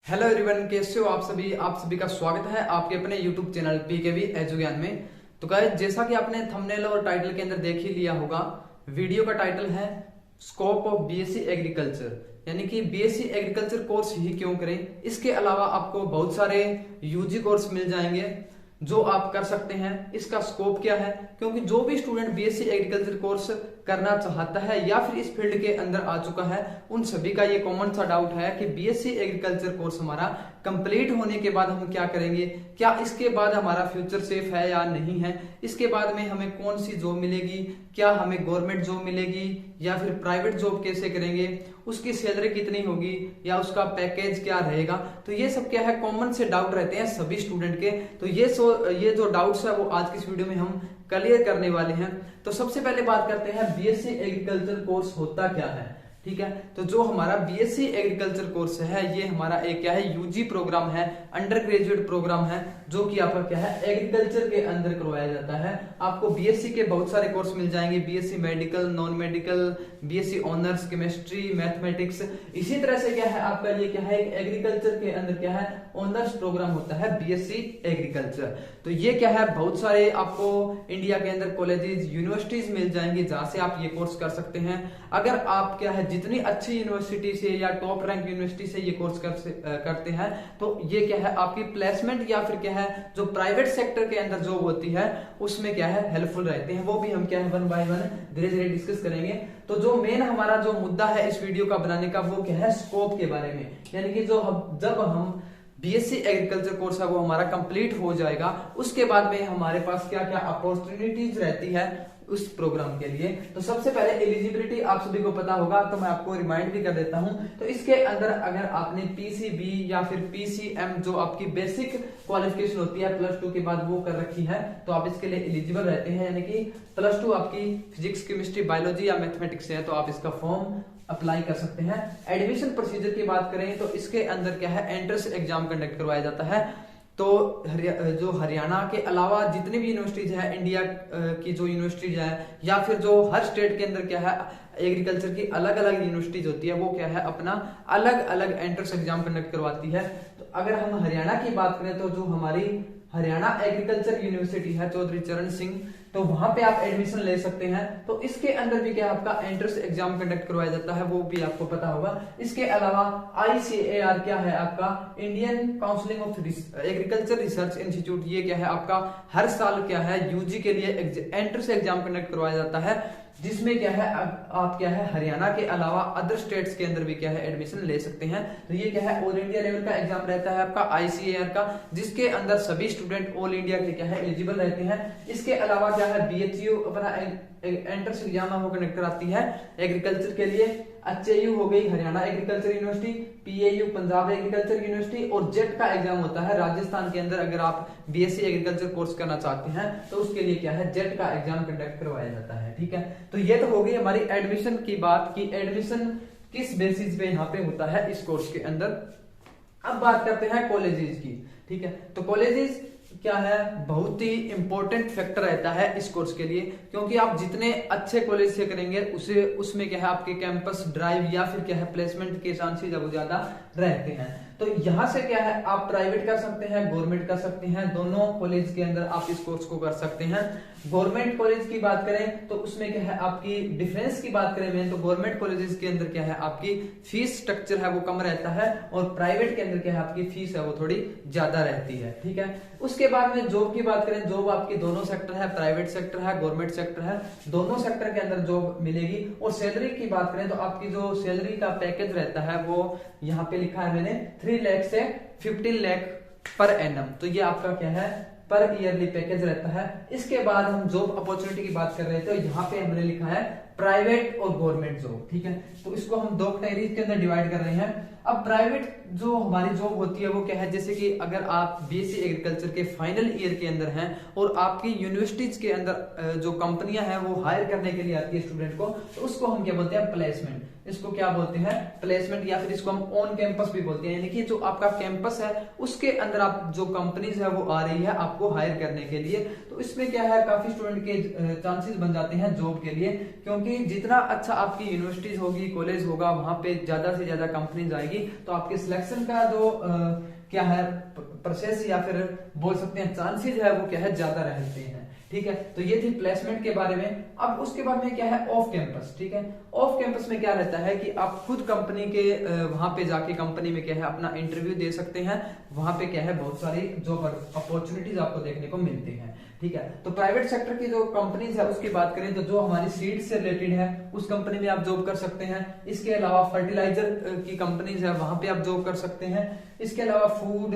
Hello everyone, कैसे हो आप सभी का स्वागत है आपके अपने यूट्यूब चैनल पीकेवी एजु ज्ञान में। तो गाइस, जैसा कि आपने थंबनेल और टाइटल के अंदर देख ही लिया होगा, वीडियो का टाइटल है स्कोप ऑफ बीएससी एग्रीकल्चर, यानी कि बीएससी एग्रीकल्चर कोर्स ही क्यों करें। इसके अलावा आपको बहुत सारे यूजी कोर्स मिल जाएंगे जो आप कर सकते हैं। इसका स्कोप क्या है, क्योंकि जो भी स्टूडेंट बीएससी एग्रीकल्चर कोर्स करना चाहता है या फिर इस फील्ड के अंदर आ चुका है, उन सभी का ये कॉमन सा डाउट है कि बीएससी एग्रीकल्चर कोर्स हमारा कंप्लीट होने के बाद हम क्या करेंगे, क्या इसके बाद हमारा फ्यूचर सेफ है या नहीं है, इसके बाद में हमें कौन सी जॉब मिलेगी, क्या हमें गवर्नमेंट जॉब मिलेगी या फिर प्राइवेट जॉब कैसे करेंगे, उसकी सैलरी कितनी होगी या उसका पैकेज क्या रहेगा। तो ये सब क्या है, कॉमन से डाउट रहते हैं सभी स्टूडेंट के। तो ये जो डाउट्स है वो आज की इस वीडियो में हम क्लियर करने वाले हैं। तो सबसे पहले बात करते हैं बीएससी एग्रीकल्चर कोर्स होता क्या है। ठीक है, तो जो हमारा बीएससी एग्रीकल्चर कोर्स है ये हमारा एक क्या है, यूजी प्रोग्राम है, अंडर ग्रेजुएट प्रोग्राम है, जो कि आपका क्या है, एग्रीकल्चर के अंदर करवाया जाता है। आपको बीएससी के बहुत सारे कोर्स मिल जाएंगे, BSc medical, non medical, BSc honours chemistry, mathematics. इसी तरह से क्या है आपका ये क्या है, एग्रीकल्चर के अंदर क्या है, ऑनर्स प्रोग्राम होता है बीएससी एग्रीकल्चर। तो ये क्या है, बहुत सारे आपको इंडिया के अंदर कॉलेजेस, यूनिवर्सिटीज मिल जाएंगे जहां से आप ये कोर्स कर सकते हैं। अगर आप क्या है, जितनी अच्छी यूनिवर्सिटी से या टॉप रैंक यूनिवर्सिटी से ये कोर्स करते हैं, तो ये क्या है, आपकी प्लेसमेंट या फिर क्या है, जो प्राइवेट सेक्टर के अंदर जॉब होती है उसमें क्या है, हेल्पफुल रहते हैं। वो भी हम क्या है, वन बाय वन धीरे धीरे डिस्कस करेंगे। तो जो मेन हमारा जो मुद्दा है इस वीडियो का बनाने का, वो क्या है, स्कोप के बारे में, यानी कि जब हम बीएससी एग्रीकल्चर कोर्स है वो हमारा कंप्लीट हो जाएगा, उसके बाद में हमारे पास क्या क्या अपॉर्चुनिटीज रहती है उस प्रोग्राम के लिए। तो सबसे पहले एलिजिबिलिटी आप सभी को पता होगा, तो मैं आपको रिमाइंड भी कर देता हूं। तो इसके अंदर अगर आपने पीसीबी या फिर पीसीएम, जो आपकी बेसिक क्वालिफिकेशन होती है प्लस 2 के बाद, वो कर रखी है, तो आप इसके लिए एलिजिबल रहते हैं। यानी कि प्लस 2 आपकी फिजिक्स, केमिस्ट्री, बायोलॉजी या मैथमेटिक्स है, तो आप इसका फॉर्म अप्लाई कर सकते हैं। एडमिशन प्रोसीजर की बात करें तो इसके अंदर क्या है, एंट्रेंस एग्जाम कंडक्ट करवाया जाता है। तो जो हरियाणा के अलावा जितनी भी यूनिवर्सिटीज है, इंडिया की जो यूनिवर्सिटीज है, या फिर जो हर स्टेट के अंदर क्या है, एग्रीकल्चर की अलग अलग यूनिवर्सिटीज होती है, वो क्या है, अपना अलग अलग एंट्रेंस एग्जाम कंडक्ट करवाती है। तो अगर हम हरियाणा की बात करें तो जो हमारी हरियाणा एग्रीकल्चर यूनिवर्सिटी है, चौधरी चरण सिंह, तो वहां पे आप एडमिशन ले सकते हैं। तो इसके अंदर भी क्या आपका एंट्रेंस एग्जाम कंडक्ट करवाया जाता है, वो भी आपको पता होगा। इसके अलावा आईसीएआर क्या है आपका, Indian counselling of agriculture research institute, ये क्या है आपका हर साल क्या है, यूजी के लिए एंट्रेंस एग्जाम कंडक्ट करवाया जाता है, जिसमें क्या है आप क्या है, हरियाणा के अलावा अदर स्टेट्स के अंदर भी क्या है, एडमिशन ले सकते हैं। तो ये क्या है, ऑल इंडिया लेवल का एग्जाम रहता है आपका आईसीएआर का, जिसके अंदर सभी स्टूडेंट ऑल इंडिया के क्या है, एलिजिबल रहते हैं। इसके अलावा क्या है, बीएचयू अपना एंट्रेंस एग्जाम वो कंडक्ट कराती है एग्रीकल्चर के लिए। एचएयू हो गई Haryana agriculture university, PAU Punjab agriculture university, और जेट का एग्जाम होता है राजस्थान के अंदर। अगर आप बीएससी एग्रीकल्चर कोर्स करना चाहते हैं तो उसके लिए क्या है, जेट का एग्जाम कंडक्ट करवाया जाता है। ठीक है, तो ये तो हो गई हमारी एडमिशन की बात की एडमिशन किस बेसिस पे यहाँ पे होता है इस कोर्स के अंदर। अब बात करते हैं कॉलेजेस की। ठीक है, तो कॉलेजेस क्या है, बहुत ही इंपॉर्टेंट फैक्टर रहता है इस कोर्स के लिए, क्योंकि आप जितने अच्छे कॉलेज से करेंगे उसमें क्या है, आपके कैंपस ड्राइव या फिर क्या है, प्लेसमेंट के चांसेस ज्यादा रहते हैं। तो यहाँ से क्या है, आप प्राइवेट कर सकते हैं, गवर्नमेंट कर सकते हैं, दोनों कॉलेज के अंदर आप इस कोर्स को कर सकते हैं। गवर्नमेंट कॉलेज की बात करें तो उसमें क्या है, आपकी डिफरेंस की बात करें मैं, तो गवर्नमेंट कॉलेजेस के अंदर क्या है, आपकी फीस स्ट्रक्चर है वो कम रहता है, और प्राइवेट के अंदर क्या है, आपकी फीस है वो थोड़ी ज्यादा रहती है। ठीक है, उसके बाद में जॉब की बात करें, जॉब आपकी दोनों सेक्टर है, प्राइवेट सेक्टर है, गवर्नमेंट सेक्टर है, दोनों सेक्टर के अंदर जॉब मिलेगी। और सैलरी की बात करें तो आपकी जो सैलरी का पैकेज रहता है वो यहाँ पे लिखा है मैंने, 3 लाख से 15 लाख पर एनम। तो ये आपका क्या है, पर ईयरली पैकेज रहता है। इसके बाद हम जॉब अपॉर्चुनिटी की बात कर रहे थे, तो यहाँ पे हमने लिखा है प्राइवेट और गवर्नमेंट जॉब। ठीक है, तो इसको हम दो कैटेगरीज के अंदर डिवाइड कर रहे हैं। अब प्राइवेट जो हमारी जॉब होती है वो क्या है, जैसे कि अगर आप बीएससी एग्रीकल्चर के फाइनल ईयर के अंदर हैं और आपकी यूनिवर्सिटीज के अंदर जो कंपनियां हैं वो हायर करने के लिए आती है स्टूडेंट को, तो उसको हम क्या बोलते हैं, प्लेसमेंट। इसको क्या बोलते हैं, प्लेसमेंट, या फिर इसको हम ऑन कैंपस भी बोलते हैं। यानी कि जो आपका कैंपस है उसके अंदर आप जो कंपनीज है वो आ रही है आपको हायर करने के लिए। तो इसमें क्या है, काफी स्टूडेंट के चांसेस बन जाते हैं जॉब के लिए, क्योंकि क्योंकि जितना अच्छा आपकी यूनिवर्सिटीज होगी, कॉलेज होगा, वहां पे ज्यादा से ज्यादा कंपनीज आएगी, तो आपके सिलेक्शन का जो क्या है प्रोसेस या फिर बोल सकते हैं चांसेस है वो क्या है ज्यादा रहते हैं। ठीक है, तो ये थी प्लेसमेंट के बारे में। अब उसके बाद में क्या है ऑफ कैंपस। ठीक है, ऑफ कैंपस में क्या रहता है कि आप खुद कंपनी के वहां पे जाके कंपनी में क्या है अपना इंटरव्यू दे सकते हैं। वहां पे क्या है बहुत सारी जॉब अपॉर्चुनिटीज आपको देखने को मिलती हैं। ठीक है, तो प्राइवेट सेक्टर की जो कंपनीज है उसकी बात करें तो जो हमारी सीड से रिलेटेड है उस कंपनी में आप जॉब कर सकते हैं। इसके अलावा फर्टिलाइजर की कंपनीज है वहां पे आप जॉब कर सकते हैं। इसके अलावा फूड,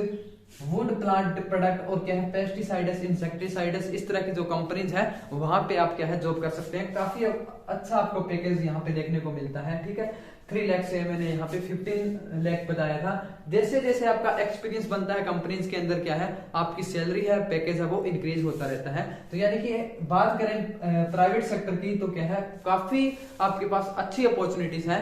वुड प्लांट प्रोडक्ट और क्या है पेस्टिसाइड्स, इंसेक्टिसाइड्स, इस तरह की जो कंपनीज है वहां पे आप क्या है जॉब कर सकते हैं। काफी अच्छा आपको पैकेज यहाँ पे देखने को मिलता है। ठीक है, 3 लाख से मैंने यहाँ पे 15 लाख बताया था। जैसे जैसे आपका एक्सपीरियंस बनता है कंपनीज के अंदर क्या है आपकी सैलरी है, पैकेज है वो इंक्रीज होता रहता है। तो यानी कि बात करें प्राइवेट सेक्टर की तो क्या है काफी आपके पास अच्छी अपॉर्चुनिटीज है।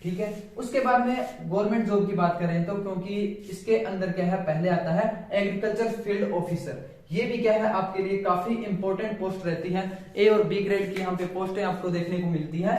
ठीक है, उसके बाद में गवर्नमेंट जॉब की बात करें तो क्योंकि इसके अंदर क्या है पहले आता है एग्रीकल्चर फील्ड ऑफिसर। ये भी क्या है आपके लिए काफी इंपॉर्टेंट पोस्ट रहती है। ए और बी ग्रेड की यहाँ पे पोस्टें आपको देखने को मिलती है।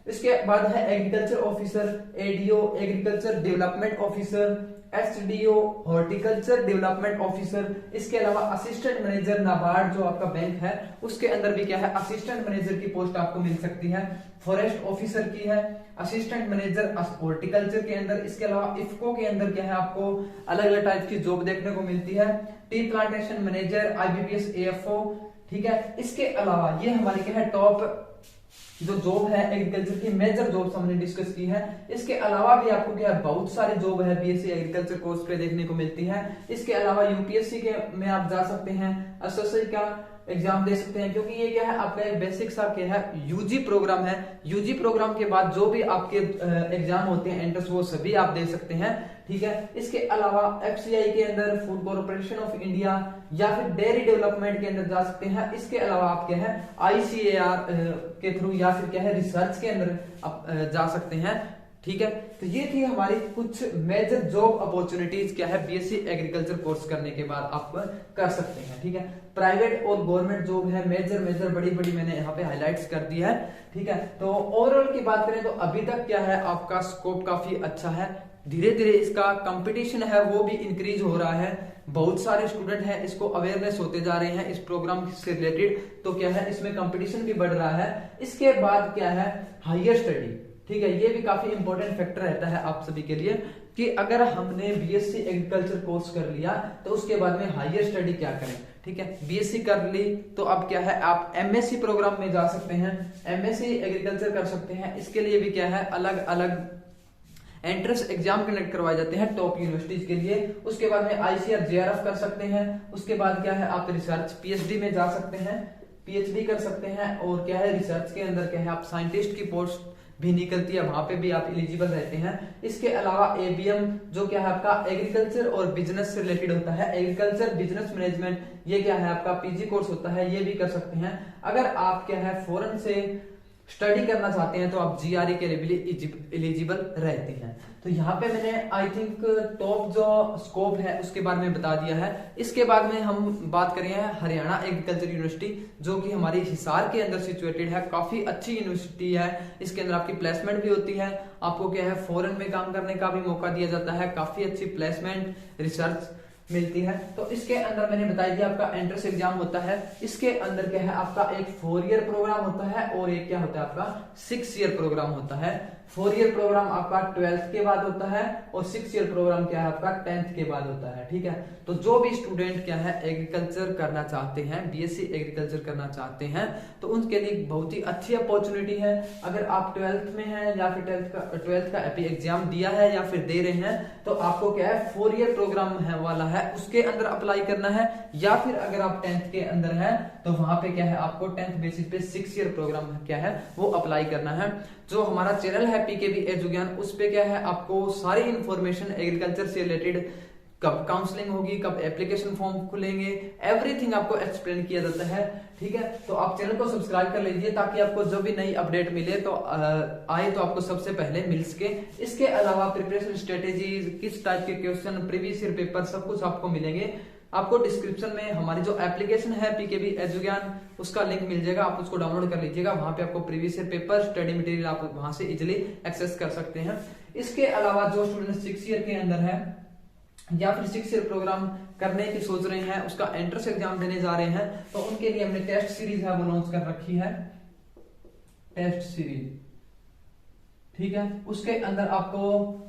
इसके बाद है agriculture officer, ADO agriculture development officer, SDO horticulture development officer. इसके अलावा असिस्टेंट मैनेजर नाबार्ड जो आपका बैंक है उसके अंदर भी क्या है असिस्टेंट मैनेजर की पोस्ट आपको मिल सकती है। फॉरेस्ट ऑफिसर की है, असिस्टेंट मैनेजर हॉर्टिकल्चर के अंदर। इसके अलावा इफको के अंदर क्या है आपको अलग अलग टाइप की जॉब देखने को मिलती है। Tea plantation manager, IBPS, AFO. ठीक है, इसके अलावा ये हमारी क्या है टॉप जो जॉब है एग्रीकल्चर की मेजर जॉब्स हमने डिस्कस की है। इसके अलावा भी आपको क्या है बहुत सारी जॉब है बीएससी एग्रीकल्चर कोर्स पे देखने को मिलती है। इसके अलावा यूपीएससी के में आप जा सकते हैं, एसएससी का एग्जाम दे सकते हैं क्योंकि ये क्या है आपका एक बेसिक सा क्या है यूजी प्रोग्राम है। यूजी प्रोग्राम के बाद जो भी आपके एग्जाम होते हैं एंट्रेंस वो सभी आप दे सकते हैं। ठीक है, इसके अलावा एफसीआई के अंदर, फूड कॉर्पोरेशन ऑफ इंडिया या फिर डेयरी डेवलपमेंट के अंदर जा सकते हैं। इसके अलावा आप क्या है आईसीएआर के थ्रू या फिर क्या है रिसर्च के अंदर आप जा सकते हैं। ठीक है, तो ये थी हमारी कुछ मेजर जॉब अपॉर्चुनिटीज क्या है बीएससी एग्रीकल्चर कोर्स करने के बाद आप कर सकते हैं। ठीक है, प्राइवेट और गवर्नमेंट जॉब है मेजर बड़ी बड़ी मैंने यहाँ पे हाईलाइट्स कर दी है। ठीक है, तो ओवरऑल की बात करें तो अभी तक क्या है आपका स्कोप काफी अच्छा है। धीरे धीरे इसका कंपटीशन है वो भी इंक्रीज हो रहा है। बहुत सारे स्टूडेंट हैं इसको अवेयरनेस होते जा रहे हैं इस प्रोग्राम से रिलेटेड। तो क्या है इसमें कंपटीशन भी बढ़ रहा है। इसके बाद क्या है हायर स्टडी। ठीक है, ये भी काफी इंपॉर्टेंट फैक्टर रहता है आप सभी के लिए कि अगर हमने बीएससी एग्रीकल्चर कोर्स कर लिया तो उसके बाद में हायर स्टडी क्या करें। ठीक है, बीएससी कर ली तो अब क्या है आप एमएससी प्रोग्राम में जा सकते हैं, एमएससी एग्रीकल्चर कर सकते हैं। इसके लिए भी क्या है अलग अलग एंट्रेंस एग्जाम कंडक्ट करवाए जाते हैं टॉप यूनिवर्सिटीज के लिए। उसके बाद में आईसीआर जेआरएफ कर सकते हैं। उसके बाद क्या है आप रिसर्च पीएचडी में जा सकते हैं, पीएचडी कर सकते हैं। और क्या है रिसर्च के अंदर क्या है आप साइंटिस्ट की पोस्ट भी निकलती है, वहां पे भी आप एलिजिबल रहते हैं। इसके अलावा एबीएम जो क्या है आपका एग्रीकल्चर और बिजनेस से रिलेटेड होता है, एग्रीकल्चर बिजनेस मैनेजमेंट, ये क्या है आपका पीजी कोर्स होता है, ये भी कर सकते हैं। अगर आप क्या है फॉरेन से स्टडी करना चाहते हैं तो आप जीआरई के लिए एलिजिबल रहते हैं। तो यहाँ पे मैंने आई थिंक टॉप जो स्कोप है उसके बारे में बता दिया है। इसके बाद में हम बात करें हरियाणा एग्रीकल्चर यूनिवर्सिटी जो कि हमारी हिसार के अंदर सिचुएटेड है। काफी अच्छी यूनिवर्सिटी है। इसके अंदर आपकी प्लेसमेंट भी होती है, आपको क्या है फॉरेन में काम करने का भी मौका दिया जाता है। काफी अच्छी प्लेसमेंट रिसर्च मिलती है। तो इसके अंदर मैंने बताया कि आपका एंट्रेंस एग्जाम होता है। इसके अंदर क्या है आपका एक 4 ईयर प्रोग्राम होता है और एक क्या होता है आपका 6 ईयर प्रोग्राम होता है। 4 ईयर प्रोग्राम आपका 12th के बाद होता है और 6 ईयर प्रोग्राम क्या है आपका 10th के बाद होता है। ठीक है, तो जो भी स्टूडेंट क्या है एग्रीकल्चर करना चाहते हैं, बीएससी एग्रीकल्चर करना चाहते हैं तो उनके लिए बहुत ही अच्छी अपॉर्चुनिटी है। अगर आप 12th में हैं या फिर 12th का एपी एग्जाम दिया है या फिर दे रहे हैं तो आपको क्या है 4 ईयर प्रोग्राम है वाला है उसके अंदर अप्लाई करना है। या फिर अगर आप 10th के अंदर हैं तो वहां पे क्या है आपको 10th बेसिस पे 6 ईयर प्रोग्राम क्या है वो अप्लाई करना है। जो हमारा चैनल है पीकेवी एजुज्ञान उस पे क्या है आपको सारी इंफॉर्मेशन एग्रीकल्चर से रिलेटेड, कब काउंसलिंग होगी, कब एप्लीकेशन फॉर्म खुलेंगे, एवरीथिंग आपको एक्सप्लेन किया जाता है। ठीक है, तो आप चैनल को सब्सक्राइब कर लीजिए ताकि आपको जो भी नई अपडेट मिले तो आए तो आपको सबसे पहले मिल सके। इसके अलावा प्रिपरेशन स्ट्रेटेजीज, किस टाइप के क्वेश्चन, प्रीवियस ईयर पेपर सब कुछ आपको मिलेंगे। आपको डिस्क्रिप्शन में हमारी जो एप्लीकेशन है पीकेबी एजुज्ञान उसका लिंक मिल जाएगा, आप उसको डाउनलोड कर लीजिएगा। वहां पे आपको previous year paper, study material आप वहां से इजिली एक्सेस कर सकते हैं। इसके अलावा जो स्टूडेंट 6 ईयर के अंदर है या फिर 6 ईयर प्रोग्राम करने की सोच रहे हैं, उसका एंट्रेंस एग्जाम देने जा रहे हैं, तो उनके लिए हमने टेस्ट सीरीज है वो लॉन्च कर रखी है, टेस्ट सीरीज। ठीक है, उसके अंदर आपको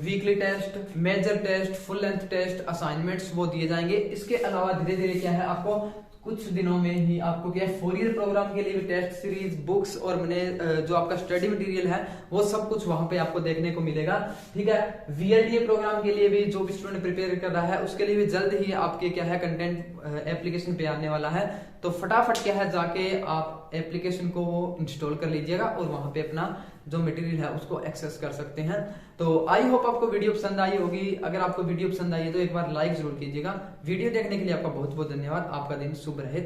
weekly test, major test, full length test, assignments वो दिए जाएंगे। इसके अलावा धीरे धीरे क्या है, आपको कुछ दिनों में ही आपको क्या है 4 ईयर प्रोग्राम के लिए भी टेस्ट सीरीज, बुक्स और मैंने जो आपका स्टडी मटेरियल है वो सब कुछ वहां पे आपको देखने को मिलेगा। ठीक है, वीएलडीए प्रोग्राम के लिए भी जो भी स्टूडेंट प्रिपेयर कर रहा है उसके लिए भी जल्द ही आपके क्या है कंटेंट एप्लीकेशन पे आने वाला है। तो फटाफट क्या है जाके आप एप्लीकेशन को इंस्टॉल कर लीजिएगा और वहां पे अपना जो मटेरियल है उसको एक्सेस कर सकते हैं। तो आई होप आपको वीडियो पसंद आई होगी। अगर आपको वीडियो पसंद आई है तो एक बार लाइक जरूर कीजिएगा। वीडियो देखने के लिए आपका बहुत बहुत धन्यवाद। आपका दिन शुभ रहे।